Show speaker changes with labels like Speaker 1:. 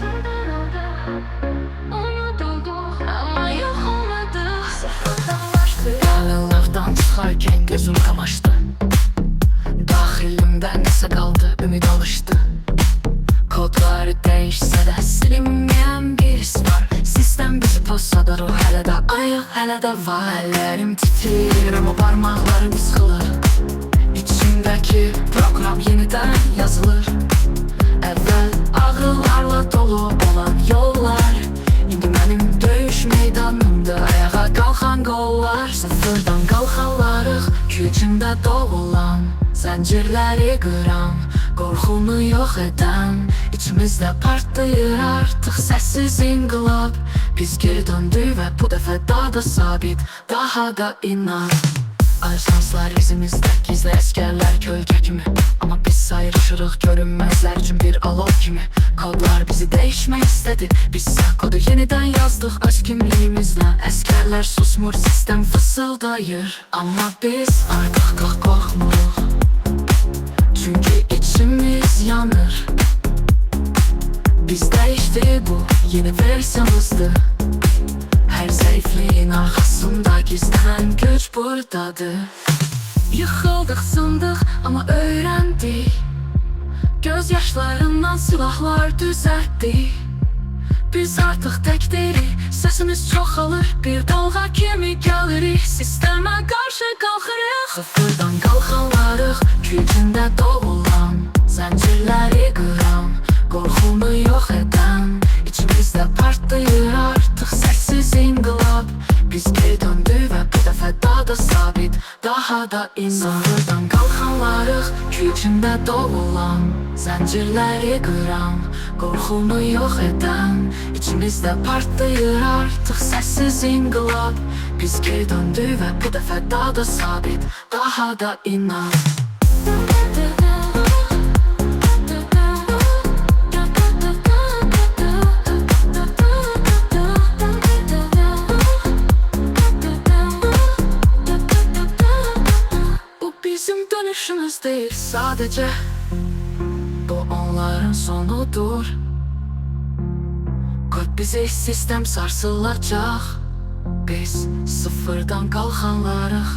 Speaker 1: Senden unutulduk ama yok olmadık. Sıfırdan başladık.
Speaker 2: Yalanlardan çıkarken gözüm kamaştı. Dahilimde neyse kaldı, ümit alıştı. Kodları değişse de silinmeyen bir his var. Sistem bizi pozsa ruh hələ də ayıq, hələ də var. Əllərim titrir ama parmaqlarım sıxılır. İçimdəki program yenidən yazılır. Əvvəl ağrılarla dolu olan yollar, İndi mənim döyüş meydanımda ayağa qalxan qollar. Sıfırdan qalxanlarıq, gücümdə doğulan zəncirləri qıran, qorxunu yox edən, İçimizdə partlayır artıq səssiz inqilab. Biz geri döndük və bu dəfə daha da sabit, daha da inan. Ajanslar izimizdə, gizli əskərlər kölgə kimi, amma biz sayrışırıq görünməzlər üçün bir alov kimi. Kodlar bizi dəyişmək istədi, bizsə kodu yenidən yazdıq öz kimliyimizlə. Əskərlər susmur, sistem fısıldayır, amma biz artıq qorxmuruq, çünki içimiz yanır. Biz dəyişdi, bu yeni versiyamızdır. Hər zəifliyin arxasında gizlənən güc buradadır. Yıxıldıq, sındıq, amma öyrəndik. Göz yaşlarından silahlar düzəltdik. Biz artıq tək deyilik, səsimiz çoxalır. Bir dalğa kimi gəlirik, sistemə qarşı qalxırıq. Sıfırdan qalxanlarıq, gücündə doğulan zəncirləri qıran, qorxunu yox edən, İçimizdə partlayır artıq səssiz inqilab. Biz geri döndük və bu dəfə daha da sabit, daha da inan. Sıfırdan qalxanlarıq, gücündə doğulan zəncirləri qıran, qorxunu yox edən, İçimizdə partlayır artıq səssiz inqilab. Biz geri döndük və bu dəfə daha da sabit, daha da inan. Bizim dönüşümüz değil sadece, bu onların sonudur. Kod bizi sistem sarsılacaq. Biz sıfırdan qalxanlarıq.